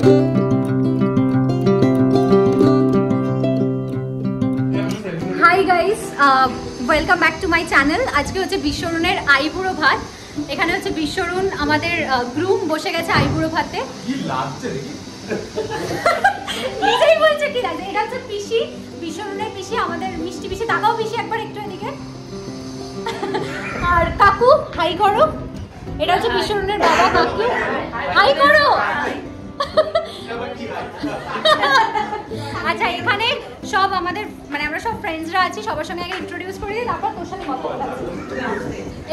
High guys, welcome back to my channel. আজকে হচ্ছে বিশ্বরুনের আইবুড়ো ভাত। এখানে হচ্ছে বিশ্বরুন আমাদের গ্রুম বসে গেছে আইবুড়ো ভাতে। কি লাগছে দেখি? নিজেই বলছে কি লাগছে। এটা হচ্ছে পিসি, বিশ্বরুনের পিসি, আমাদের মিষ্টি পিসি। তাকাও পিসি একবার একটু এদিকে। আর কাকু হাই করো। এটা হচ্ছে বিশ্বরুনের বাবা কাকু, হাই করো। আচ্ছা, এখানে সব আমাদের মানে আমরা সব ফ্রেন্ডসরা আছি, সবার সঙ্গে আগে ইন্ট্রোডিউস করে দিই, তারপর তোর সাথে কথা বলবো।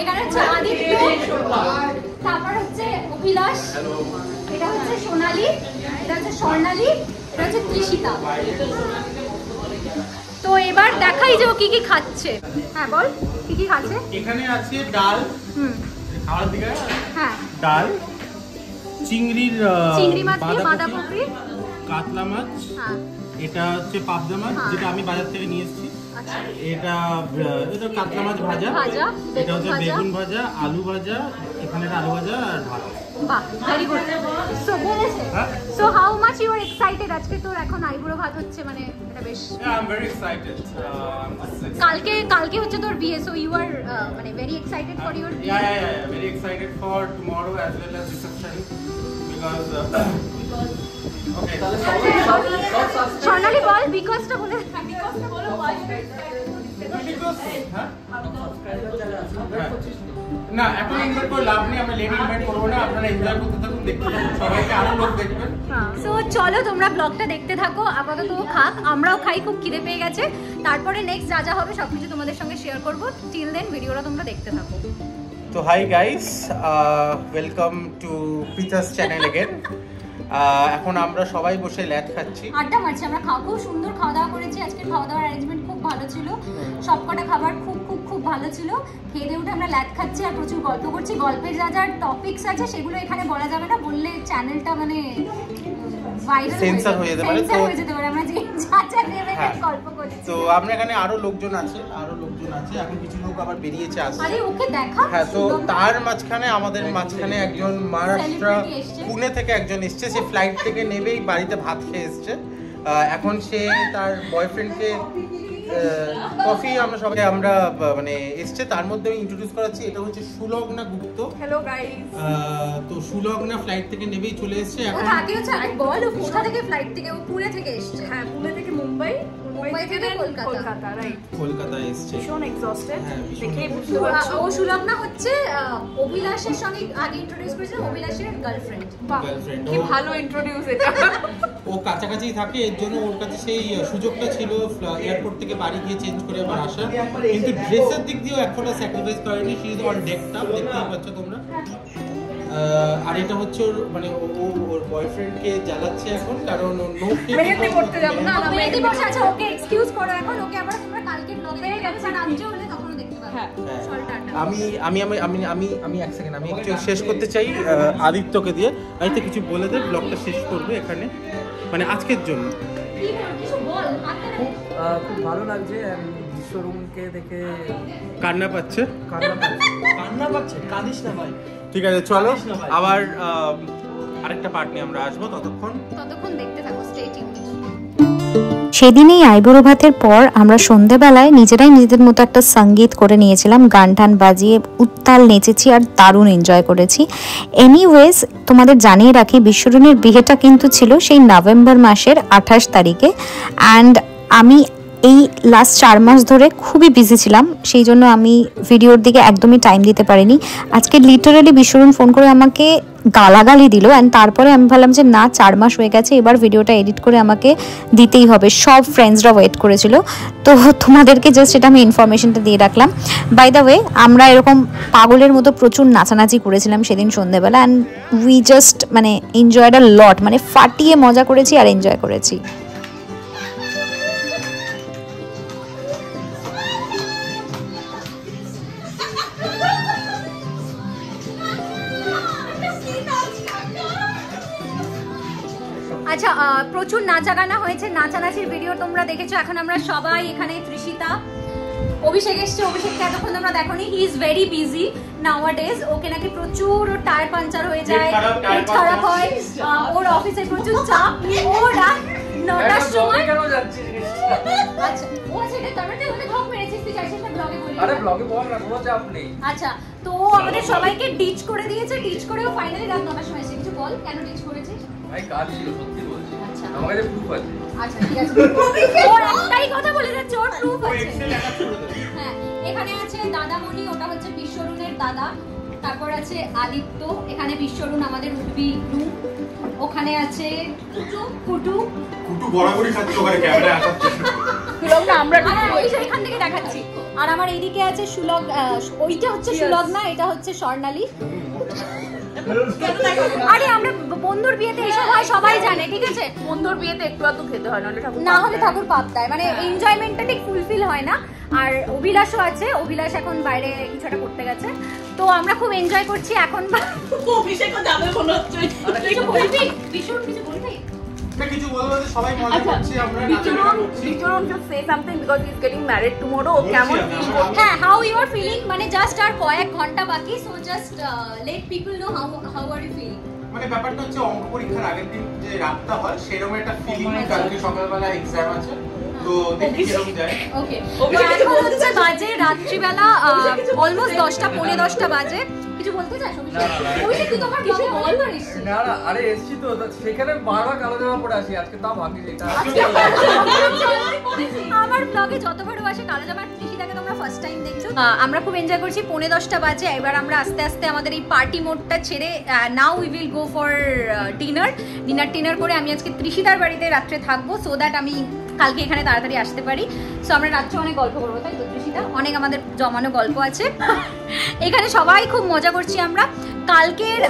এখানে হচ্ছে আদিত্য, তারপর হচ্ছে অভিলাষ, এটা হচ্ছে সোনালী, এটা হচ্ছে স্বর্ণালী, এটা হচ্ছে তৃষিতা। তো এবার দেখাই যে ও কি কি খাচ্ছে। হ্যাঁ বল, কি কি খাচ্ছে? এখানে আছে ডাল, খাওয়ার দিকে হ্যাঁ ডাল, চিংড়ি মাছ দিয়ে বাঁধাকপি, কাতলা মাছ, এটা হচ্ছে পাবদা মাছ যেটা আমি বাজার থেকে নিয়ে এসেছি। এটা কাতলা মাছ ভাজা, এটা হচ্ছে বেগুন ভাজা, আলু ভাজা, এখানে আলু ভাজা আর ভাত। বাহ, very good. So how much you are excited? আজকে তোর এখন আইবুড়ো ভাত হচ্ছে, মানে এটা বেশ আই এম ভেরি এক্সাইটেড। কালকে হচ্ছে তোর বিয়ে, সো ইউ আর মানে ভেরি এক্সাইটেড ফর ইওর বিয়ে। Yeah, very excited for tomorrow as well as reception because okay. স্বর্ণালী বল বিকজটা বলে। বিকজটা বলো, why? না, এখন ইনভাইট করে লাভ নেই, আমরা লেট ইনভাইট করবো না। আপনারা এনজয় করতে থাকুন, দেখতে থাকুন, সবাইকে আরো লোক দেখবেন। সো চলো তোমরা ব্লগটা দেখতে থাকো। আপাতত খাক, আমরাও খাই, খুব খিদে পেয়ে গেছে। তারপরে নেক্সট যা যা হবে সবকিছু তোমাদের সঙ্গে শেয়ার করবো। টিল দেন ভিডিওটা তোমরা দেখতে থাকো। তো হাই গাইস, ওয়েলকাম টু পিতাস চ্যানেল এগেন। এখন আমরা সবাই বসে ল্যাদ খাচ্ছি, আড্ডা মারছি। আমরা খুব সুন্দর খাওয়া দাওয়া করেছি। আজকে খাওয়া দাওয়ার অ্যারেঞ্জমেন্ট খুব ভালো ছিল, সবকটা খাবার খুব খুব খুব ভালো ছিল। খেয়ে দিয়ে উঠে আমরা ল্যাদ খাচ্ছি আর প্রচুর গল্প করছি। গল্পের যা যা টপিকস আছে সেগুলো এখানে বলা যাবে না, বললে চ্যানেলটা মানে সেন্সর হয়ে যেতে পারে। আমরা যে যা যা নেবে গল্প করছি। তো আমরা এখানে আরো লোকজন আছে, এখন কিছু লোক আবার বেরিয়েছে আসছে। আরে ওকে দেখা। হ্যাঁ, তো তার মাঝখানে আমাদের মাঝখানে একজন মহারাষ্ট্র পুনে থেকে একজন এসছে। সে ফ্লাইট থেকে নেবেই বাড়িতে ভাত খেয়ে এসছে। এখন সে তার বয়ফ্রেন্ডকে কফি আমরা মানে এসছে। তার মধ্যে আমি ইন্ট্রোডিউস করাচ্ছি, এটা হচ্ছে সুলগ্না গুপ্ত। Hello guys. তো সুলগ্না ফ্লাইট থেকে নেবেই চলে এসছে। এখন আগে হচ্ছে আরে বল, ও কোথা থেকে ফ্লাইট থেকে? ও পুনে থেকে এসছে। হ্যাঁ, পুনে থেকে মুম্বাই থেকে কলকাতা, রাইট। কলকাতায় এসছে, ভীষণ এক্সস্টেড। দেখে বুঝতে পারছো। ও সুলগ্না হচ্ছে অভিলাষের সঙ্গে আগে ইন্ট্রোডিউস করেছিল, অভিলাষের গার্লফ্রেন্ড। কি ভালো ইন্ট্রোডিউস এটা। ও কাছাকাছি থাকে, এর জন্য ওর কাছে সেই সুযোগটা ছিল এয়ারপোর্ট থেকে বাড়ি গিয়ে চেঞ্জ করে আবার আসা। কিন্তু ড্রেসের দিক দিয়েও একটা স্যাক্রিফাইস করেনি। শি ইজ অল ডেকড আপ, দেখতেই পাচ্ছ তোমরা। আর এটা হচ্ছে ওর মানে ওর বয়ফ্রেন্ডকে জ্বালাচ্ছে এখন, কারণ নো মেহেদি করতে যাব না। মেহেদি বসে আছে, ওকে এক্সকিউজ করো এখন। ওকে আবার তোমরা কালকে ব্লগে দেখতে পাবে, আজকে হলে তখন দেখতে পাবে। হ্যাঁ, আমি এক সেকেন্ড, আমি একটু শেষ করতে চাই আদিত্যকে দিয়ে। আদিত্য কিছু বলে দে, ব্লগটা শেষ করবে এখানে, মানে আজকের জন্য। খুব ভালো লাগছে বিশ্বরুমকে দেখে। কান্না পাচ্ছে, কাঁদিস না ভাই। ঠিক আছে, চলো আবার আরেকটা পার্ট নিয়ে আমরা আসবো। ততক্ষণ দেখতে থাকো, স্টে টিউনড। সেদিনই আইবুড়ো ভাতের পর আমরা সন্ধেবেলায় নিজেরাই নিজেদের মতো একটা সঙ্গীত করে নিয়েছিলাম, গান টান বাজিয়ে উত্তাল নেচেছি আর দারুণ এনজয় করেছি। এনিওয়েজ, তোমাদের জানিয়ে রাখি বিশ্বরুনের বিয়েটা কিন্তু ছিল সেই নভেম্বর মাসের 28 তারিখে। অ্যান্ড আমি এই লাস্ট 4 মাস ধরে খুবই বিজি ছিলাম, সেই জন্য আমি ভিডিওর দিকে একদমই টাইম দিতে পারিনি। আজকে লিটারালি বিশ্বরুন ফোন করে আমাকে গালাগালি দিল। অ্যান্ড তারপরে আমি ভাবলাম যে না, 4 মাস হয়ে গেছে, এবার ভিডিওটা এডিট করে আমাকে দিতেই হবে। সব ফ্রেন্ডসরা ওয়েট করেছিল, তো তোমাদেরকে জাস্ট এটা আমি ইনফরমেশনটা দিয়ে রাখলাম। বাই দ্য ওয়ে, আমরা এরকম পাগলের মতো প্রচুর নাচানাচি করেছিলাম সেদিন সন্ধ্যেবেলা। অ্যান্ড উই জাস্ট মানে এনজয়েড আ লট, মানে ফাটিয়ে মজা করেছি আর এনজয় করেছি। আচ্ছা, প্রচুর নাচা গানা হয়েছে, নাচানাচির ভিডিও তোমরা দেখেছো। এখন আমরা সবাই এখানে তৃষিতা, অভিষেক এসছে, অভিষেককে এতক্ষণ তোমরা দেখোনি, he is very busy nowadays. Okay নাকি প্রচুর টায়ার পাঞ্চার হয়ে যায়, পেট খারাপ হয়, ওর অফিসে প্রচুর চাপ। ও রাত 9টার সময় কেন যাচ্ছিস? আচ্ছা ও সেটা তারপরে ওকে ধক মেরেছিস, তুই চাইছিস না ব্লগে বলি? আরে ব্লগে বল না, কোনো চাপ নেই। আচ্ছা তো আমাদের সবাইকে ডিচ করে দিয়েছে, ডিচ করেও ফাইনালি রাত 9টার সময় এসে। কিছু বল কেন ডিচ করেছিস? ভাই কাজ ছিল, সত্যি বলছি। আচ্ছা আমার কাছে প্রুফ আছে। আচ্ছা ঠিক আছে, ওর একটাই কথা বলে যাচ্ছে, ওর প্রুফ আছে। হ্যাঁ এখানে আছে দাদামণি, ওটা হচ্ছে বিশ্বরুনের দাদা। তারপর আছে আদিত্য, এখানে বিশ্বরুন আমাদের উঠবি গ্রুপ। ওখানে আছে কুটু বরাবরই খাচ্ছে ওখানে ক্যামেরা আসাচ্ছে। সুলগ না, আমরা ওই এখান থেকে দেখাচ্ছি। আর আমার এইদিকে আছে সুলগ, ওইটা হচ্ছে সুলগ না, এটা হচ্ছে স্বর্ণালী। আরে আমরা বন্ধুর বিয়েতে এসব হয় সবাই জানে, ঠিক আছে? বন্ধুর বিয়েতে একটু আধটু খেতে হয়, না হলে ঠাকুর পাপ দেয়, মানে এনজয়মেন্টটা ঠিক ফুলফিল হয় না। আর অভিলাষও আছে, অভিলাষ এখন বাইরে কিছু একটা করতে গেছে, তো আমরা খুব এনজয় করছি এখন। অভিষেকও যাবে মনে হচ্ছে। কিছু বলবি বিশুর, কিছু বলবি? কিছু বলবো যে সবাই মজা করছি, আমরা নাচানাচি করছি। বিচরণ just say something because he is getting married tomorrow. কেমন ফিল করছে? হ্যাঁ, how you are feeling, মানে জাস্ট আর কয়েক ঘন্টা বাকি, so just let people know how are you feeling. মানে ব্যাপারটা হচ্ছে অঙ্ক পরীক্ষার আগের দিন যে রাতটা হয় সেরকম একটা ফিলিং। কালকে সকালবেলা এক্সাম আছে, তো দেখি কিরকম যায়। ওকে, এখন হচ্ছে বাজে রাত্রিবেলা অলমোস্ট 10টা, পৌনে 10টা বাজে। কিছু বলতে চাস অভিষেক? অভিষেক তুই তোমার কিছু বল না রিস। না না, আরে এসছি তো, সেখানে বারবার কালো জামা পরে আসি, আজকে তাও ভাগ্যিস এটা। আমার ব্লগে যতবারও আসে কালো জামার ত্রিশিতাকে তোমরা ফার্স্ট টাইম দেখছো। আমরা খুব এনজয় করছি, পৌনে 10টা বাজে। এবার আমরা আস্তে আস্তে আমাদের এই পার্টি মোডটা ছেড়ে now we will go for dinner করে আমি আজকে ত্রিশিতার বাড়িতে রাত্রে থাকবো, সো দ্যাট আমি কালকে এখানে তাড়াতাড়ি আসতে পারি। সো আমরা রাত্রে অনেক গল্প করবো, তাই তো ত্রিশিতা? অনেক আমাদের জমানো গল্প আছে এখানে, সবাই খুব মজা করছি আমরা। কালকের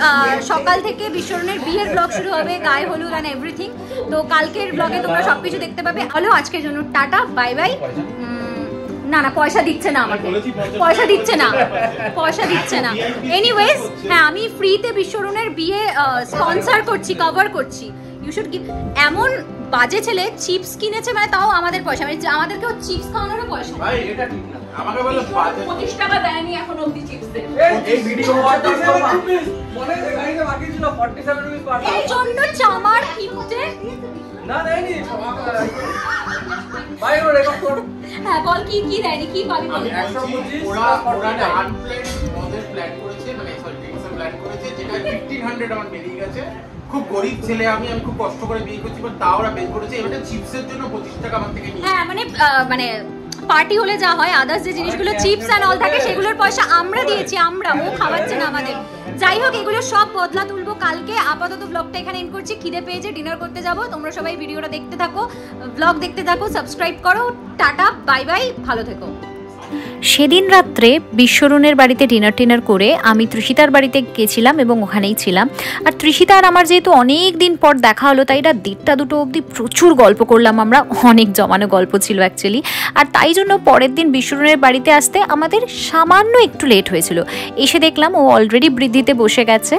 সকাল থেকে বিশ্বরণের বিয়ের ব্লগ শুরু হবে, গায়ে হলুদ অ্যান্ড এভরিথিং। তো কালকের ব্লগে তোমরা সবকিছু দেখতে পাবে। হলো আজকের জন্য টাটা, বাই বাই। না না, পয়সা দিচ্ছে না আমাকে, পয়সা দিচ্ছে না, পয়সা দিচ্ছে না। এনিওয়েজ হ্যাঁ, আমি ফ্রিতে বিশ্বরণের বিয়ে স্পন্সর করছি, কভার করছি। You should give. এমন বাজে ছেলে চিপস কিনেছে, মানে তাও আমাদের পয়সা, মানে আমাদেরকেও চিপস খাওয়ানোরও পয়সা। ভাই এটা ঠিক না, আমাকে বলো 25 টাকা দেয়নি এখন অবধি চিপসে। এই ভিডিও মনে আছে গাড়িতে বাকি ছিল 47 রুপিস পার। এই জন্য চামার কিনতে না দেয়নি ভাই, ওর রেকর্ড কর। হ্যাঁ বল, কি কি দেয়নি, কি পাবি বল। আমি 125 ওরা আনপ্ল্যান মডেল প্ল্যান করেছে, মানে সরি টেক্সট প্ল্যান করেছে, যেটা 1500 আমার বেরিয়ে গেছে। খুব গরিব ছেলে আমি খুব কষ্ট করে বিয়ে করছি, বাট তাও ওরা বের করেছে। এটা চিপসের জন্য 25 টাকা আমার থেকে নিয়ে। হ্যাঁ মানে পার্টি হলে যা হয়, আদার্স যে জিনিসগুলো চিপস অ্যান্ড অল থাকে, সেগুলোর পয়সা আমরা দিয়েছি, আমরা, ও খাওয়াচ্ছে না আমাদের। যাই হোক, এগুলো সব বদলা তুলবো কালকে। আপাতত ব্লগটা এখানে এন্ড করছি, খিদে পেয়েছে, ডিনার করতে যাব। তোমরা সবাই ভিডিওটা দেখতে থাকো, ব্লগ দেখতে থাকো, সাবস্ক্রাইব করো। টাটা, বাই বাই, ভালো থেকো। সেদিন রাত্রে বিশ্বরুনের বাড়িতে ডিনার করে আমি তৃষিতার বাড়িতে গেছিলাম এবং ওখানেই ছিলাম। আর তৃষিতা আর আমার যেহেতু অনেক দিন পর দেখা হলো, তাই এটা 1টা 2টো অবধি প্রচুর গল্প করলাম আমরা, অনেক জমানো গল্প ছিল অ্যাকচুয়ালি। আর তাই জন্য পরের দিন বিশ্বরুনের বাড়িতে আসতে আমাদের সামান্য একটু লেট হয়েছিল। এসে দেখলাম ও অলরেডি বৃদ্ধিতে বসে গেছে।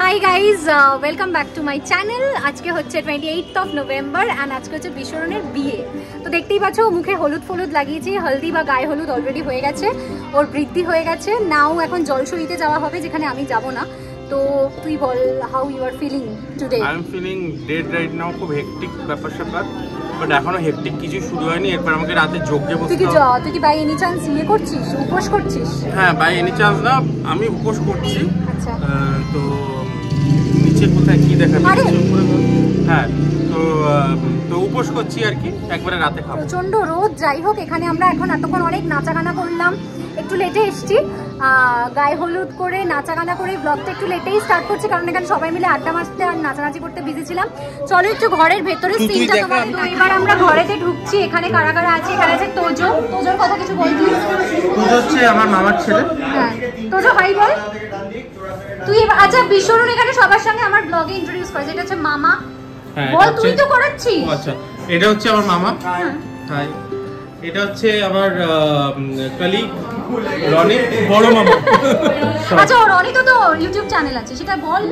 Hi guys, welcome back to my channel. আজকে হচ্ছে 28th of November অ্যান্ড আজকে হচ্ছে বিশ্বরণের বিয়ে। তো দেখতেই পাচ্ছ, মুখে হলুদ ফলুদ লাগিয়েছি, হলদি বা গায়ে হলুদ অলরেডি হয়ে গেছে, ওর বৃদ্ধি হয়ে গেছে। নাও এখন জলসইতে যাওয়া হবে, যেখানে আমি যাব না। তো তুই বল, how you are feeling today? I am feeling dead right now, খুব হেক্টিক ব্যাপার স্যাপার, বাট এখনো হেক্টিক কিছু শুরু হয়নি। এরপর আমাকে রাতে যজ্ঞে বসতে হবে। তুই কি বাই এনি চান্স ইয়ে করছিস, উপোস করছিস? হ্যাঁ, বাই এনি চান্স না, আমি উপোস করছি। আচ্ছা, তো নিচে কোথায় কি দেখা যাচ্ছে? হ্যাঁ, তো উপোস করছি আর কি, একবারে রাতে খাবো। প্রচন্ড রোদ। যাই হোক, এখানে আমরা এখন এতক্ষণ অনেক নাচাগানা করলাম, একটু লেটে এসছি, গায়ে হলুদ করে নাচাগানা করে ব্লগটা একটু লেটেই স্টার্ট করছি, কারণ এখানে সবাই মিলে আড্ডা মারতে আর নাচানাচি করতে বিজি ছিলাম। চলো একটু ঘরের ভেতরে সিনটা তোমাদের। তো এবার আমরা ঘরেতে ঢুকছি। এখানে কারা কারা আছে? এখানে আছে তোজো। তোজোর কথা কিছু বলবি? তোজো হচ্ছে আমার মামার ছেলে। হ্যাঁ, তোজো হাই বল তুই। আচ্ছা, বিশ্বরুন এখানে সবার সঙ্গে আমার ব্লগে ইন্ট্রোডিউস করেছে। এটা হচ্ছে মামা। বল, তুই তো করাচ্ছিস। আচ্ছা, এটা হচ্ছে আমার মামা। হাই। এটা হচ্ছে আমার কলিগ রনিত বড় মামা। আচ্ছা রনি তো ইউটিউব চ্যানেল আছে, সেটা বল।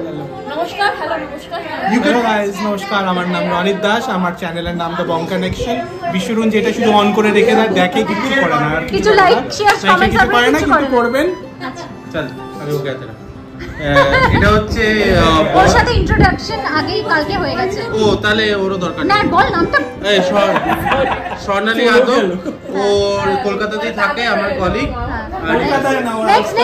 নমস্কার, হ্যালো, নমস্কার। হ্যালো গাইস, নমস্কার, আমার নাম রনিত দাস, আমার চ্যানেলের নাম দ্য বং কানেকশন। বিশ্বরুন যেটা শুধু অন করে রেখে দেখে কিছু করে না, আর কিছু লাইক শেয়ার কমেন্ট কিছু করে না, কিন্তু করবেন। আচ্ছা চল আমি ওকে আছে এটা হচ্ছে ওর সাথে ইন্ট্রোডাকশন আগেই কালকে হয়ে গেছে। ও তাহলে ওরও দরকার না নেই। বল নামটা। এই স্বর্ণালী যাদব, ওর কলকাতাতেই থাকে, আমার কলিগ। নেক্সট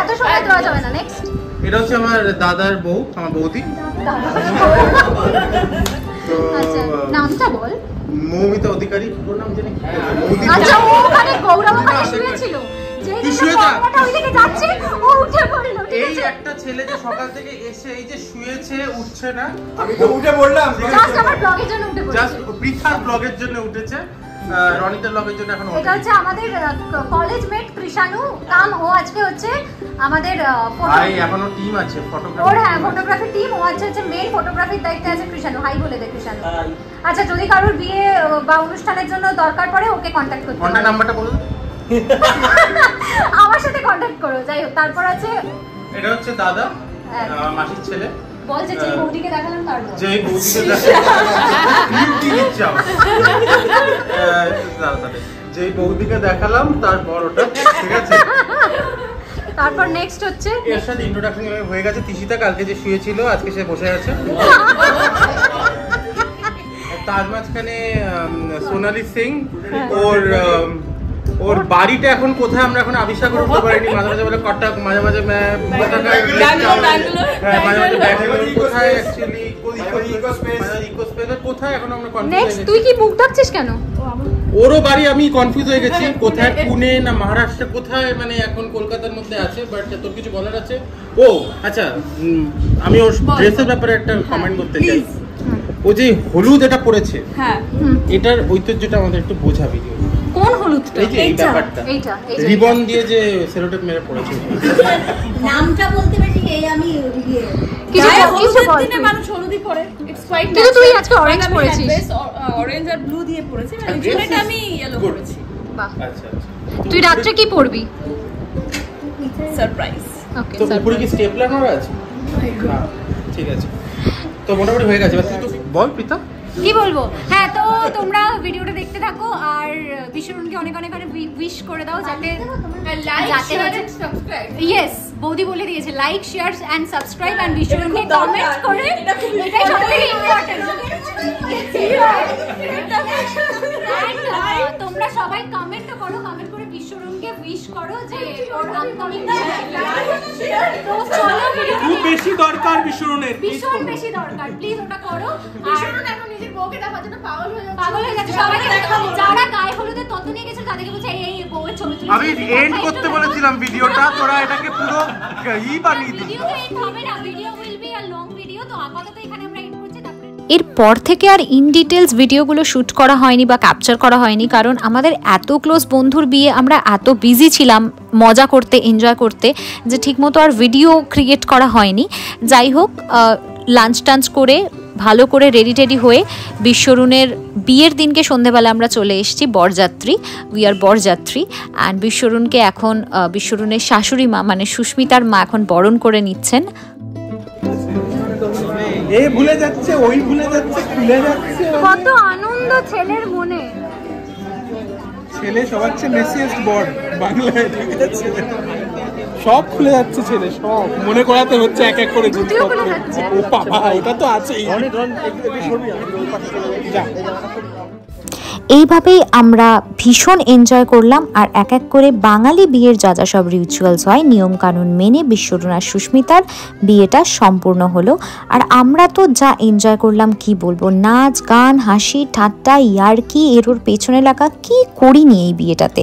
এত সময় দেওয়া যাবে না। নেক্সট এটা হচ্ছে আমার দাদার বউ, আমার বৌদি। তো আচ্ছা নামটা বল। মৌমিতা অধিকারী, ওর নাম জানি কি? মৌদি। আচ্ছা ও ওখানে গৌরব ওখানে শুয়েছিল, তুই শুয়ে থাক। ওইদিকে যাচ্ছে, ও উঠে পড়লো। এই একটা ছেলে যে সকাল থেকে এসে এই যে শুয়েছে, উঠছে না। আমি তো উঠে পড়লাম। জাস্ট আমার ব্লগের জন্য উঠে জাস্ট পড়েছে। পৃথার ব্লগের জন্য উঠেছে, রনিতের ব্লগের জন্য এখন এটা হচ্ছে আমাদের কলেজ মেট কৃষাণু কাম, ও আজকে হচ্ছে আমাদের ভাই এখনো টিম আছে ফটোগ্রাফি। ওর হ্যাঁ ফটোগ্রাফি টিম, ও হচ্ছে মেইন ফটোগ্রাফির দায়িত্বে আছে কৃষাণু। হাই বলে দে কৃষাণু। আচ্ছা যদি কারোর বিয়ে বা অনুষ্ঠানের জন্য দরকার পড়ে ওকে কন্ট্যাক্ট করতে কন্টাক্ট নাম্বারটা বলুন। আমার সাথে কন্ট্যাক্ট করো। যাই হোক তারপর আছে এটা হচ্ছে দাদা, হ্যাঁ। মাসির ছেলে। বল যে বৌদিকে দেখালাম তার বল। যে বৌদিকে যে বৌদিকে দেখালাম তার বড়টা, ঠিক আছে। তারপর নেক্সট হচ্ছে এর সাথে ইন্ট্রোডাকশন হয়ে গেছে। তিশিতা কালকে যে শুয়েছিল আজকে সে বসে আছে। তার মাঝখানে সোনালি সিং, ওর বাড়িটা এখন কোথায় আমরা এখন আবিষ্কার করে উঠতে পারিনি। মাঝে মাঝে বলে কটক, মাঝে মাঝে কোথায় অ্যাকচুয়ালি কোথায় এখন আমরা কনফিউজ হয়ে নেক্সট গেছি। তুই কি মুখ ঢাকছিস কেন? ওরও বাড়ি আমি কনফিউজ হয়ে গেছি, কোথায় পুনে না মহারাষ্ট্রে কোথায়, মানে এখন কলকাতার মধ্যে আছে। বাট তোর কিছু বলার আছে? ও আচ্ছা, আমি ওর ড্রেসের ব্যাপারে একটা কমেন্ট করতে চাই। ও যে হলুদ এটা পরেছে, হ্যাঁ, এটার ঐতিহ্যটা আমাদের একটু বোঝা ভিডিও। কোন হলুদটা? এই যে এই ব্যাপারটা, এইটা রিবন দিয়ে যে সেলোটেপ মেরে পড়েছে। নামটা বলতে পারি এই আমি কিছু গায়ে কিছু হলুদের বল দিনে মানুষ হলুদই পরে। ইটস কোয়াইট কিন্তু তুই আজকে orange পরেছিস। অরেঞ্জ আর ব্লু দিয়ে পরেছি, মানে Dress এটা is আমি ইয়েলো good. পরেছি। বাহ, আচ্ছা আচ্ছা, তুই রাত্রে কি পরবি? সারপ্রাইজ। ওকে তো উপরে কি স্টেপলার মারা আছে? হ্যাঁ, ঠিক আছে, তো মোটামুটি হয়ে গেছে। তুই তো বল প্রীতা। কি বলবো? হ্যাঁ তো তোমরা ভিডিওটা দেখতে থাকো আর বিশ্বরুনকে অনেক অনেক উইশ করে দাও যাতে লাইক, যাতে শেয়ার হচ্ছে- এন্ড সাবস্ক্রাইব। ইয়েস বৌদি বলে দিয়েছে like share and subscribe and বিশ্বরুনকে কমেন্ট করে, এটাই সবথেকে ইম্পর্টেন্ট। তোমরা সবাই কমেন্ট করো, কমেন্ট করে বিশ্বরুনকে উইশ করো যে ওর আপকামিং তো চলো ভিডিওটা খুব বেশি দরকার বিশ্বরুনের, ভীষণ বেশি দরকার, প্লিজ ওটা করো। আর বিশ্বরুন এখন নিজের বউকে দেখার জন্য পাগল হয়ে যাচ্ছে। পাগল হয়ে গেছে সবাই, যারা গায়ে হলুদের তত্ত্ব নিয়ে গেছে তাদেরকে বলছে এই বউয়ের ছবি তুলে আমি এন্ড করতে বলেছিলাম ভিডিওটা, তোরা এটাকে পুরো ই বানিয়ে দিলি। ভিডিও তো এন্ড হবে না, video will be a long video. তো আপাতত এখানে আমরা এন্ড করছি, তারপরে এরপর থেকে আর ইন ডিটেলস ভিডিওগুলো শ্যুট করা হয়নি বা ক্যাপচার করা হয়নি, কারণ আমাদের এত ক্লোজ বন্ধুর বিয়ে, আমরা এত বিজি ছিলাম মজা করতে, এনজয় করতে, যে ঠিকমতো আর ভিডিও ক্রিয়েট করা হয়নি। যাই হোক, লাঞ্চ টাঞ্চ করে ভালো করে রেডি টেডি হয়ে বিশ্বরুনের বিয়ের দিনকে সন্ধেবেলা আমরা চলে এসেছি বরযাত্রী, উই আর বরযাত্রী। অ্যান্ড বিশ্বরুনকে এখন বিশ্বরুনের শাশুড়ি মা মানে সুস্মিতার মা এখন বরণ করে নিচ্ছেন। এ ভুলে যাচ্ছে, ওই ভুলে যাচ্ছে, খুলে যাচ্ছে। কত আনন্দ ছেলের মনে। ছেলে সবার চেয়ে মেসিয়েস্ট বর বাংলায়, ঠিক আছে? সব খুলে যাচ্ছে ছেলে, সব মনে করাতে হচ্ছে এক এক করে জুতিও খুলে যাচ্ছে। ও বাবা, ওটা তো আছেই। যা। এইভাবেই আমরা ভীষণ এনজয় করলাম। আর এক এক করে বাঙালি বিয়ের যা যা সব রিচুয়ালস হয় নিয়মকানুন মেনে বিশ্বরুন আর সুস্মিতার বিয়েটা সম্পূর্ণ হলো। আর আমরা তো যা এনজয় করলাম কি বলবো, নাচ গান হাসি ঠাট্টা ইয়ার্কি, এর ওর পেছনে লাগা কি করিনি এই বিয়েটাতে।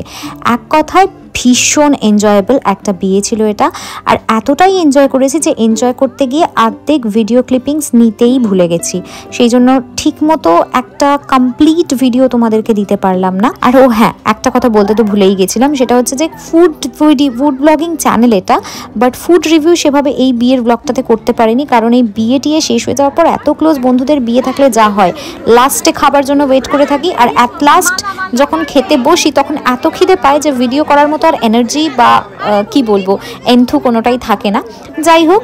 এক কথায় ভীষণ এনজয়েবল একটা বিয়ে ছিল এটা। আর এতটাই এনজয় করেছি যে এনজয় করতে গিয়ে অর্ধেক ভিডিও ক্লিপিংস নিতেই ভুলে গেছি, সেই জন্য ঠিকমতো একটা কমপ্লিট ভিডিও তোমাদেরকে দিতে পারলাম না। আর ও হ্যাঁ, একটা কথা বলতে তো ভুলেই গেছিলাম, সেটা হচ্ছে যে ফুড ব্লগিং চ্যানেল এটা, বাট ফুড রিভিউ সেভাবে এই বিয়ের ব্লগটাতে করতে পারিনি, কারণ এই বিয়ে টিয়ে শেষ হয়ে যাওয়ার পর এত ক্লোজ বন্ধুদের বিয়ে থাকলে যা হয়, লাস্টে খাবার জন্য ওয়েট করে থাকি, আর অ্যাট লাস্ট যখন খেতে বসি তখন এত খিদে পায় যে ভিডিও করার মতো মতো আর এনার্জি বা কি বলবো এন্থু কোনোটাই থাকে না। যাই হোক,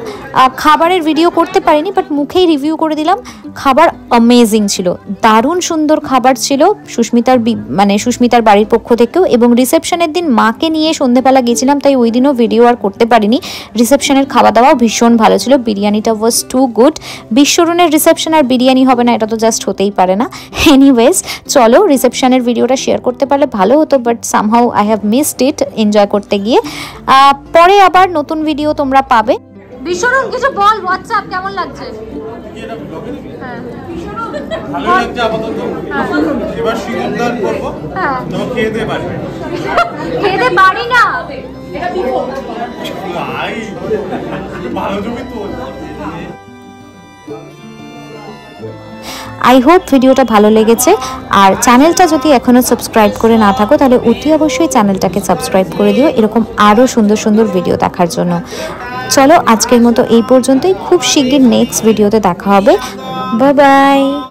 খাবারের ভিডিও করতে পারিনি, বাট মুখেই রিভিউ করে দিলাম। খাবার অ্যামেজিং ছিল, দারুণ সুন্দর খাবার ছিল সুস্মিতার বাড়ির পক্ষ থেকেও। এবং রিসেপশনের দিন মাকে নিয়ে সন্ধেবেলা গেছিলাম, তাই ওই দিনও ভিডিও আর করতে পারিনি। রিসেপশনের খাওয়া দাওয়াও ভীষণ ভালো ছিল, বিরিয়ানিটা ওয়াজ টু গুড। বিশ্বরুনের রিসেপশন আর বিরিয়ানি হবে না, এটা তো জাস্ট হতেই পারে না। এনিওয়েজ, চলো রিসেপশনের ভিডিওটা শেয়ার করতে পারলে ভালো হতো, but somehow I have missed it enjoy করতে গিয়ে। পরে আবার নতুন ভিডিও তোমরা পাবে। বিশ্বরুন কিছু বল, হোয়াটসঅ্যাপ কেমন লাগছে? ভালো লাগছে আপাতত। এবার সিঁদুরদান করবো, তো খেয়ে দে পারবে। খেতে পারি না ভাই, ভালো ছবি তো। আই হোপ ভিডিওটা ভালো লেগেছে। আর চ্যানেলটা যদি এখনও সাবস্ক্রাইব করে না থাকো তাহলে অতি অবশ্যই চ্যানেলটাকে সাবস্ক্রাইব করে দিও এরকম আরও সুন্দর সুন্দর ভিডিও দেখার জন্য। চলো আজকের মতো এই পর্যন্তই, খুব শিগগির নেক্সট ভিডিওতে দেখা হবে। Bye bye.